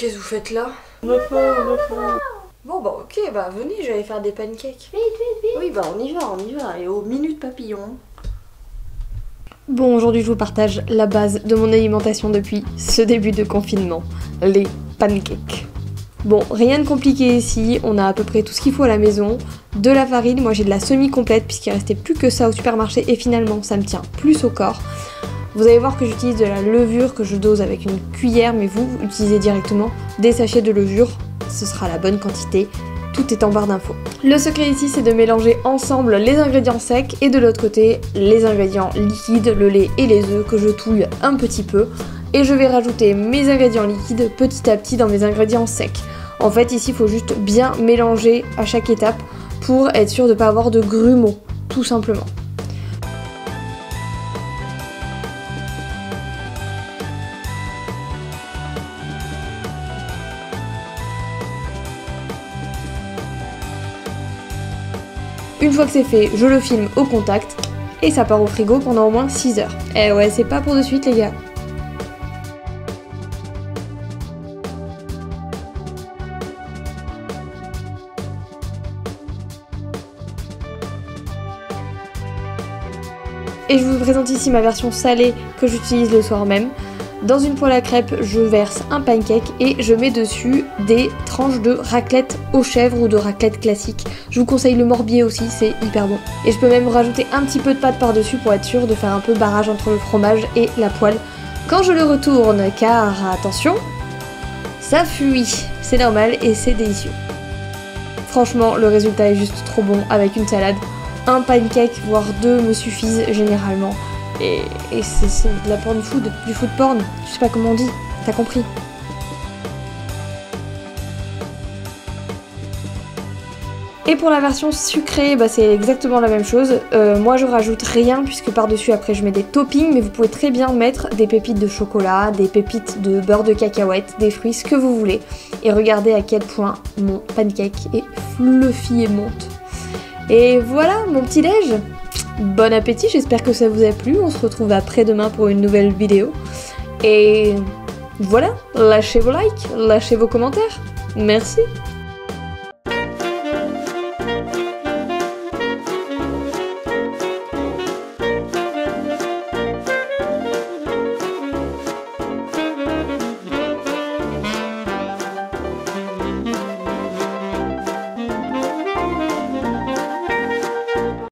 Qu'est-ce que vous faites là? On va pas. Bon bah ok, bah venez, j'allais faire des pancakes. Vite. Oui bah on y va, et aux minutes papillons. Bon, aujourd'hui je vous partage la base de mon alimentation depuis ce début de confinement, les pancakes. Bon, rien de compliqué ici, on a à peu près tout ce qu'il faut à la maison. De la farine, moi j'ai de la semi-complète puisqu'il restait plus que ça au supermarché et finalement ça me tient plus au corps. Vous allez voir que j'utilise de la levure que je dose avec une cuillère, mais vous utilisez directement des sachets de levure, ce sera la bonne quantité. Tout est en barre d'infos. Le secret ici, c'est de mélanger ensemble les ingrédients secs et de l'autre côté, les ingrédients liquides, le lait et les œufs que je touille un petit peu. Et je vais rajouter mes ingrédients liquides petit à petit dans mes ingrédients secs. En fait, ici, il faut juste bien mélanger à chaque étape pour être sûr de ne pas avoir de grumeaux, tout simplement. Une fois que c'est fait, je le filme au contact et ça part au frigo pendant au moins 6 heures. Eh ouais, c'est pas pour de suite les gars. Et je vous présente ici ma version salée que j'utilise le soir même. Dans une poêle à crêpes, je verse un pancake et je mets dessus des tranches de raclette aux chèvres ou de raclette classique. Je vous conseille le morbier aussi, c'est hyper bon. Et je peux même rajouter un petit peu de pâte par-dessus pour être sûr de faire un peu barrage entre le fromage et la poêle quand je le retourne, car attention, ça fuit. C'est normal et c'est délicieux. Franchement, le résultat est juste trop bon avec une salade. Un pancake, voire deux me suffisent généralement. Et c'est de la porn food, du food porn, je sais pas comment on dit, t'as compris. Et pour la version sucrée, bah c'est exactement la même chose. Moi je rajoute rien puisque par-dessus après je mets des toppings, mais vous pouvez très bien mettre des pépites de chocolat, des pépites de beurre de cacahuète, des fruits, ce que vous voulez. Et regardez à quel point mon pancake est fluffy et monte. Et voilà mon petit déj. Bon appétit, j'espère que ça vous a plu, on se retrouve après-demain pour une nouvelle vidéo. Et voilà, lâchez vos likes, lâchez vos commentaires. Merci.